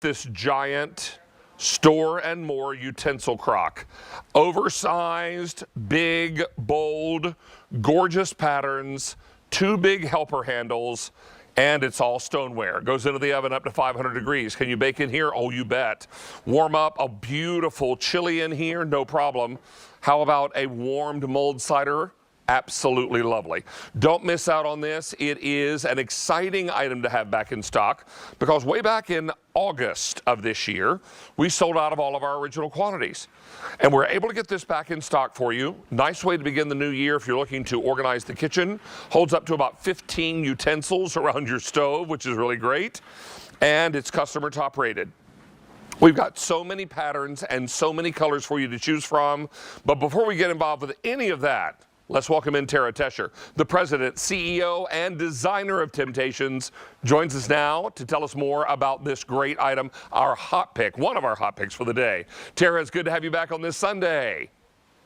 this giant Store and More utensil crock. Oversized, big, bold, gorgeous patterns, 2 big helper handles, and it's all stoneware. Goes into the oven up to 500 degrees. Can you bake in here? Oh, you bet. Warm up a beautiful chili in here, no problem. How about a warmed mulled cider? Absolutely lovely. Don't miss out on this. It is an exciting item to have back in stock because way back in August of this year, we sold out of all of our original quantities. And we're able to get this back in stock for you. Nice way to begin the new year if you're looking to organize the kitchen. Holds up to about 15 utensils around your stove, which is really great. And it's customer top rated. We've got so many patterns and so many colors for you to choose from. But before we get involved with any of that, let's welcome in Tara Tescher, the president, CEO, and designer of Temp-tations, joins us now to tell us more about this great item, our hot pick, one of our hot picks for the day. Tara, it's good to have you back on this Sunday.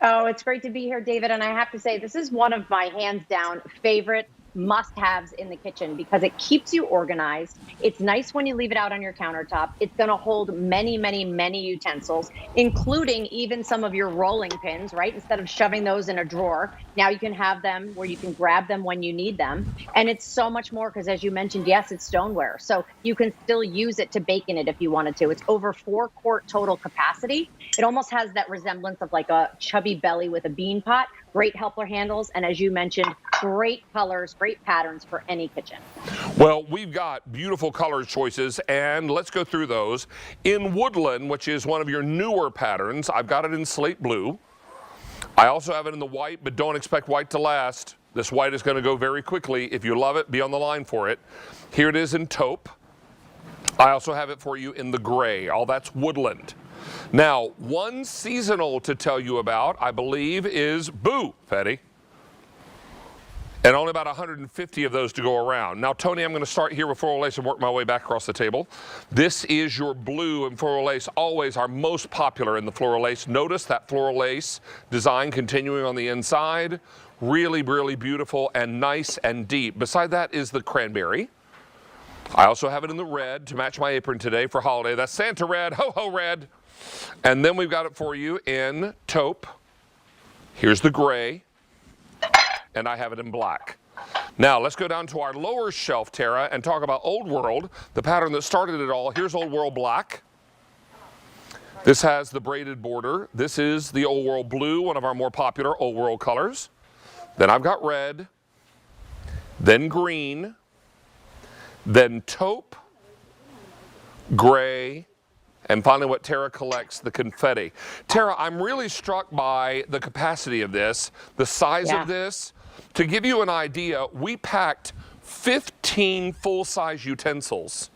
Oh, it's great to be here, David. And I have to say, this is one of my hands down favorite must-haves in the kitchen because it keeps you organized. It's nice when you leave it out on your countertop. It's going to hold many, many, many utensils, including even some of your rolling pins, right? Instead of shoving those in a drawer, now you can have them where you can grab them when you need them. And it's so much more because, as you mentioned, yes, it's stoneware. So you can still use it to bake in it if you wanted to. It's over 4-quart total capacity. It almost has that resemblance of like a chubby belly with a bean pot. Great helper handles, and as you mentioned, great colors, great patterns for any kitchen. Well, we've got beautiful color choices, and let's go through those. In Woodland, which is one of your newer patterns, I've got it in slate blue. I also have it in the white, but don't expect white to last. This white is going to go very quickly. If you love it, be on the line for it. Here it is in taupe. I also have it for you in the gray. All that's Woodland. Now, one seasonal to tell you about, I believe, is Boo, Fetty. And only about 150 of those to go around. Now, Tony, I'm going to start here with Floral Lace and work my way back across the table. This is your blue, and Floral Lace always our most popular in the Floral Lace. Notice that Floral Lace design continuing on the inside. Really, really beautiful and nice and deep. Beside that is the cranberry. I also have it in the red to match my apron today for holiday. That's Santa red, ho-ho red. And then we've got it for you in taupe. Here's the gray. And I have it in black. Now, let's go down to our lower shelf, Tara, and talk about Old World, the pattern that started it all. Here's Old World black. This has the braided border. This is the Old World blue, one of our more popular Old World colors. Then I've got red, then green, then taupe, gray, and finally what Tara collects, the confetti. Tara, I'm really struck by the capacity of this, the size of this. To give you an idea, we packed 15 full-size utensils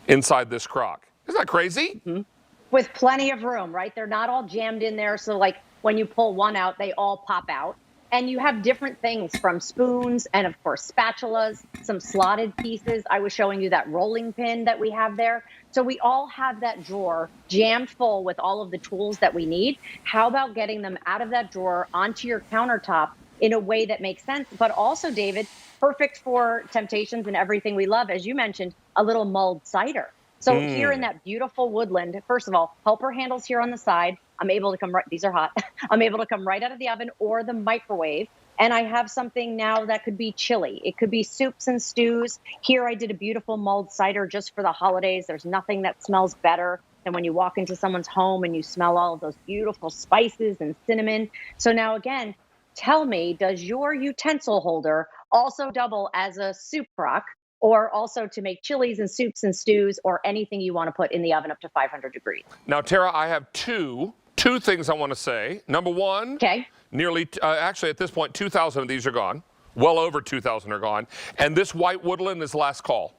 inside this crock. Isn't that crazy? Mm-hmm. With plenty of room, right? They're not all jammed in there. So like when you pull one out, they all pop out. And you have different things from spoons and, of course, spatulas, some slotted pieces. I was showing you that rolling pin that we have there. So we all have that drawer jammed full with all of the tools that we need. How about getting them out of that drawer onto your countertop in a way that makes sense, but also, David, perfect for Temp-tations and everything we love. As you mentioned, a little mulled cider. So here in that beautiful Woodland, first of all, helper handles here on the side. I'm able to come right, these are hot. I'm able to come right out of the oven or the microwave. And I have something now that could be chili. It could be soups and stews. Here I did a beautiful mulled cider just for the holidays. There's nothing that smells better than when you walk into someone's home and you smell all of those beautiful spices and cinnamon. So now again, tell me, does your utensil holder also double as a soup crock, or also to make chilies and soups and stews or anything you want to put in the oven up to 500 degrees? Now, Tara, I have two things I want to say. Number one, nearly, actually at this point, 2,000 of these are gone. Well over 2,000 are gone. And this white Woodland is last call.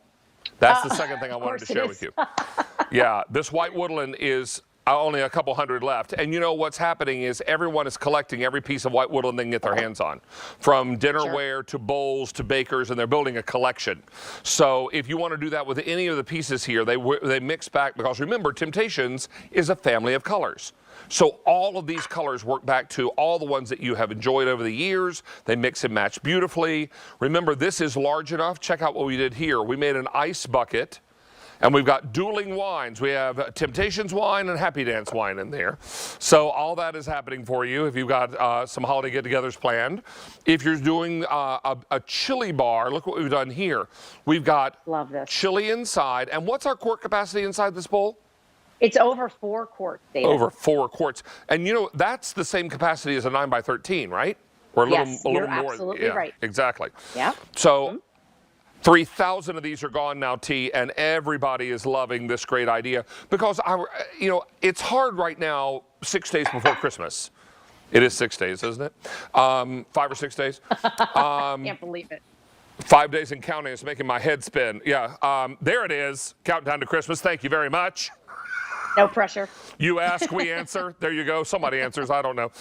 That's the second thing I wanted to share with you. Yeah, this white Woodland is only a couple hundred left. And you know what's happening is everyone is collecting every piece of white Woodland they can get their hands on, from dinnerware to bowls to bakers, and they're building a collection. So if you want to do that with any of the pieces here, they mix back, because remember, Temp-tations is a family of colors. So all of these colors work back to all the ones that you have enjoyed over the years. They mix and match beautifully. Remember, this is large enough. Check out what we did here. We made an ice bucket And we've got dueling wines. We have Temp-tations wine and Happy Dance wine in there. So all that is happening for you if you've got some holiday get-togethers planned. If you're doing a chili bar, look what we've done here. We've got chili inside. And what's our quart capacity inside this bowl? It's over 4 quarts, David. Over 4 quarts. And you know, that's the same capacity as a 9 by 13, right? Or a yes, little you're more. Absolutely right. Exactly. Yeah. So 3,000 of these are gone now, T, and everybody is loving this great idea because you know, it's hard right now 6 days before Christmas. It is 6 days, isn't it? 5 or 6 days. Can't believe it. 5 days and counting is making my head spin. Yeah, there it is. Countdown to Christmas. Thank you very much. No pressure. You ask, we answer. There you go. Somebody answers. I don't know.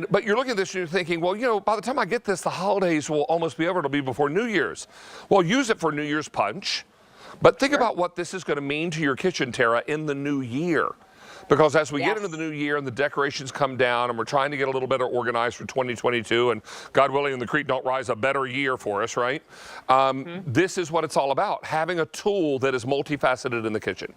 But you're looking at this and you're thinking, well, you know, by the time I get this, the holidays will almost be over. It'll be before New Year's. Well, use it for New Year's punch. But think about what this is going to mean to your kitchen, Tara, in the new year. Because as we get into the new year and the decorations come down and we're trying to get a little better organized for 2022 and God willing the creek don't rise, a better year for us, right? This is what it's all about, having a tool that is multifaceted in the kitchen.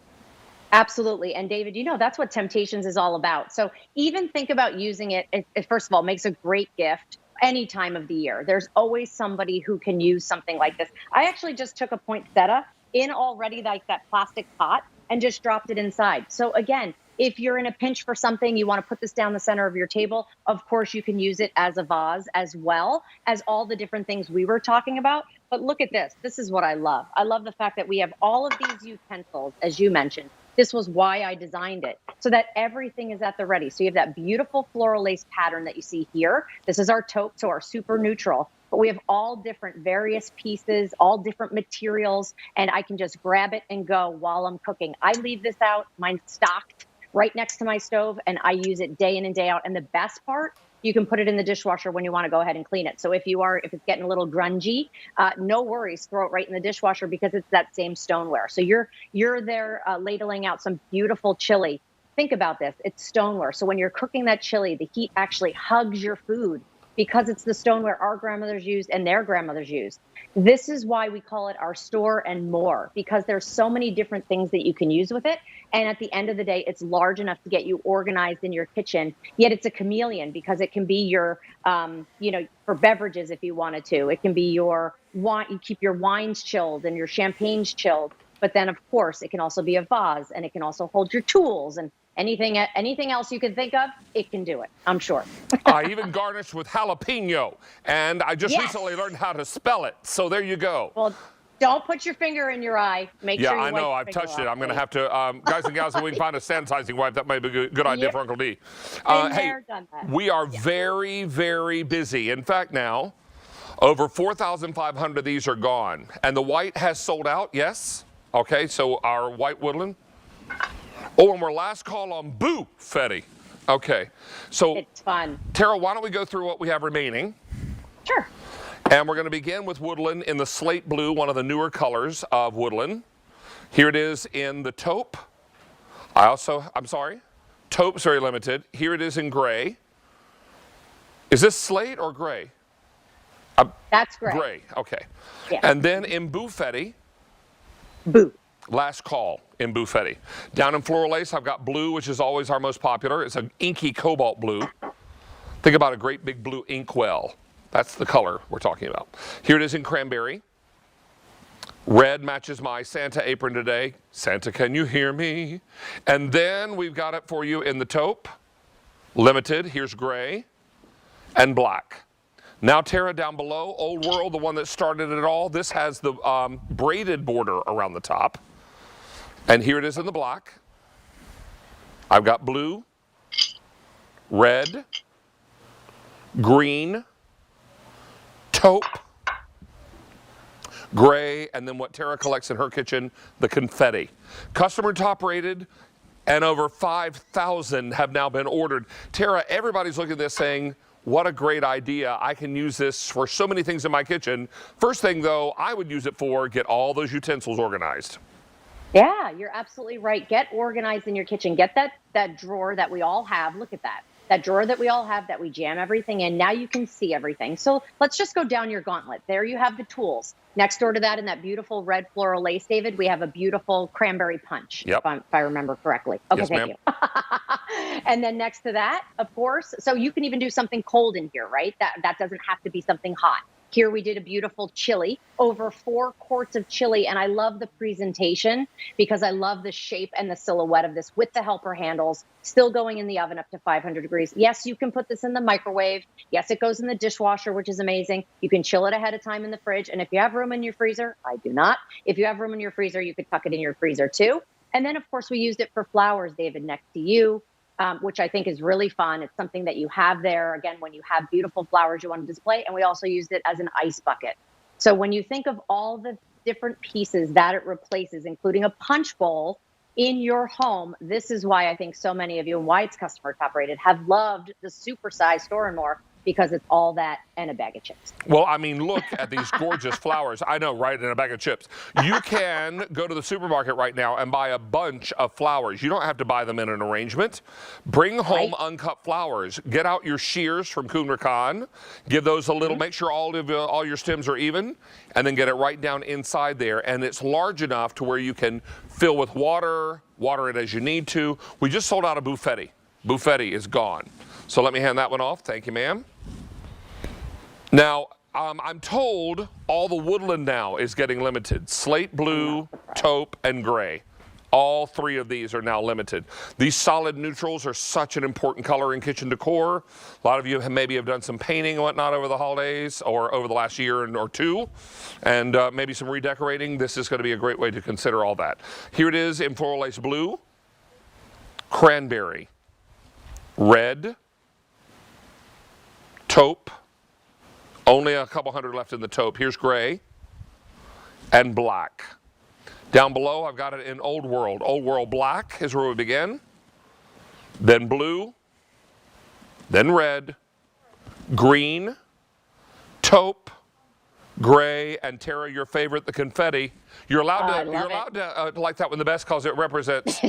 Absolutely. And David, you know, that's what Temp-tations is all about. So even think about using it. It first of all, makes a great gift any time of the year. There's always somebody who can use something like this. I actually just took a poinsettia in already like that plastic pot and just dropped it inside. So again, if you're in a pinch for something, you want to put this down the center of your table, of course, you can use it as a vase as well as all the different things we were talking about. But look at this. This is what I love. I love the fact that we have all of these utensils, as you mentioned. This was why I designed it, so that everything is at the ready. So you have that beautiful floral lace pattern that you see here. This is our taupe, so our super neutral. But we have all different various pieces, all different materials, and I can just grab it and go while I'm cooking. I leave this out, mine's stocked right next to my stove, and I use it day in and day out. And the best part, you can put it in the dishwasher when you want to go ahead and clean it. So if it's getting a little grungy, no worries, throw it right in the dishwasher because it's that same stoneware. So you're there ladling out some beautiful chili. Think about this, it's stoneware. So when you're cooking that chili, the heat actually hugs your food because it's the stoneware our grandmothers used and their grandmothers used. This is why we call it our store and more, because there's so many different things that you can use with it. And at the end of the day, it's large enough to get you organized in your kitchen, yet it's a chameleon because it can be your, you know, for beverages if you wanted to. It can be your wine, you keep your wines chilled and your champagnes chilled. But then, of course, it can also be a vase and it can also hold your tools and anything else you can think of, it can do it, I'm sure. I even garnished with jalapeno, and I just recently learned how to spell it. So there you go. Well, don't put your finger in your eye. Make sure you I know. I've touched it. I'm going to have to, guys and gals, if we can find a sanitizing wipe, that might be a good idea for Uncle D. Hey, done that. We are very, very busy. In fact, now, over 4,500 of these are gone. And the white has sold out, yes? Okay, so our white woodland. Oh, and we're last call on Boo Fetty. Okay, so it's fun. Tara, why don't we go through what we have remaining? Sure. And we're going to begin with Woodland in the slate blue, one of the newer colors of Woodland. Here it is in the taupe. Taupe's very limited. Here it is in gray. Is this slate or gray? That's gray. Gray, okay. Yeah. And then in Buffetti. Boo. Last call in Buffetti. Down in Floral Lace, I've got blue, which is always our most popular. It's an inky cobalt blue. Think about a great big blue inkwell. That's the color we're talking about. Here it is in cranberry. Red matches my Santa apron today. Santa, can you hear me? And then we've got it for you in the taupe. Limited, here's gray and black. Now, Tara, down below, Old World, the one that started it all. This has the braided border around the top. And here it is in the black. I've got blue, red, green, taupe, gray, and then what Tara collects in her kitchen, the confetti. Customer top rated, and over 5,000 have now been ordered. Tara, everybody's looking at this saying, what a great idea. I can use this for so many things in my kitchen. First thing, though, I would use it for get all those utensils organized. Yeah, you're absolutely right. Get organized in your kitchen. Get that drawer that we all have. Look at that. that drawer that we all have that we jam everything in. Now you can see everything. So let's just go down your gauntlet. There you have the tools. Next door to that, in that beautiful red floral lace, David, we have a beautiful cranberry punch, Yep. if I remember correctly. Okay, Yes, thank you. And then next to that, of course, so you can even do something cold in here, right? That doesn't have to be something hot. Here we did a beautiful chili, over 4 quarts of chili, and I love the presentation because I love the shape and the silhouette of this with the helper handles, still going in the oven up to 500 degrees. Yes, you can put this in the microwave. Yes, it goes in the dishwasher, which is amazing. You can chill it ahead of time in the fridge, and if you have room in your freezer, I do not. If you have room in your freezer, you could tuck it in your freezer too. And then, of course, we used it for flowers, David, next to you. Which I think is really fun. It's something that you have there, again, when you have beautiful flowers you want to display. And we also used it as an ice bucket. So when you think of all the different pieces that it replaces, including a punch bowl in your home, this is why I think so many of you, and why it's customer top rated, have loved the Supersize Store and More, because it's all that and a bag of chips. Well, I mean, look at these gorgeous flowers. I know, right, in a bag of chips. You can go to the supermarket right now and buy a bunch of flowers. You don't have to buy them in an arrangement. Bring home uncut flowers. Get out your shears from Kuhn Khan. Give those a little, make sure all your stems are even, and then get it right down inside there. And it's large enough to where you can fill with water it as you need to. We just sold out of Buffetti. Buffetti is gone. So let me hand that one off. Thank you, ma'am. Now, I'm told all the Woodland now is getting limited. Slate blue, taupe, and gray. All 3 of these are now limited. These solid neutrals are such an important color in kitchen decor. A lot of you maybe have done some painting and whatnot over the holidays or over the last year or 2, and maybe some redecorating. This is going to be a great way to consider all that. Here it is in Floral Lace blue, cranberry, red, taupe, only a couple hundred left in the taupe. Here's gray and black. Down below, I've got it in Old World. Old World black is where we begin. Then blue, then red, green, taupe, gray, and Tara, your favorite, the confetti. You're allowed to like that one the best because it represents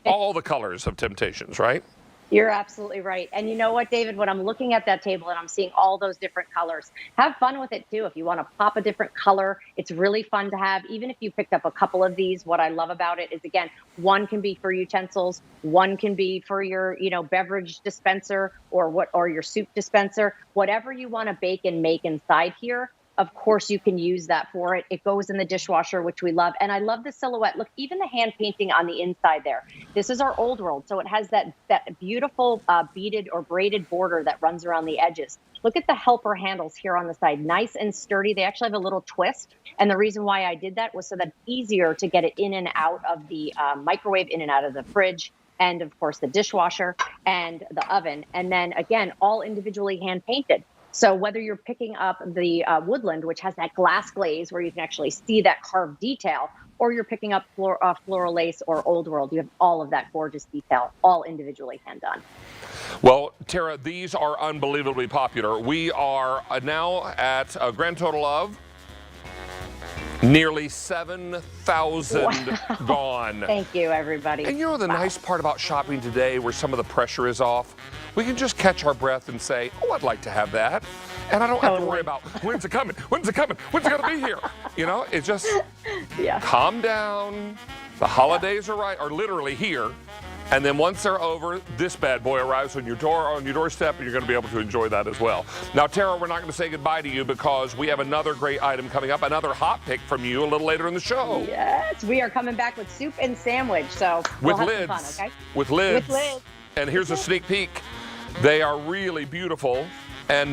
all the colors of Temp-tations, right? You're absolutely right. And you know what, David, when I'm looking at that table and I'm seeing all those different colors, have fun with it too. If you want to pop a different color, it's really fun to have. Even if you picked up a couple of these, what I love about it is, again, one can be for utensils, one can be for your, beverage dispenser or your soup dispenser, whatever you want to bake and make inside here. Of course, you can use that for it. It goes in the dishwasher, which we love. And I love the silhouette. Look, even the hand painting on the inside there. This is our Old World. So it has that beautiful beaded or braided border that runs around the edges. Look at the helper handles here on the side. Nice and sturdy. They actually have a little twist. And the reason why I did that was so that it's easier to get it in and out of the microwave, in and out of the fridge, and of course the dishwasher and the oven. And then again, all individually hand painted. So whether you're picking up the Woodland, which has that glass glaze where you can actually see that carved detail, or you're picking up Floral Lace or Old World, you have all of that gorgeous detail, all individually hand done. Well, Tara, these are unbelievably popular. We are now at a grand total of nearly 7,000 gone. Thank you, everybody. And you know the nice part about shopping today, where some of the pressure is off? We can just catch our breath and say, oh, I'd like to have that. And I don't have to worry about, when's it coming? When's it coming? When's it going to be here? It's just calm down. The holidays are literally here. And then once they're over, this bad boy arrives on your doorstep, and you're going to be able to enjoy that as well. Now, Tara, we're not going to say goodbye to you because we have another great item coming up, another hot pick from you a little later in the show. Yes, we are coming back with soup and sandwich. So with we'll lids, have some fun, okay? With lids. With lids. And here's a sneak peek. They are really beautiful. And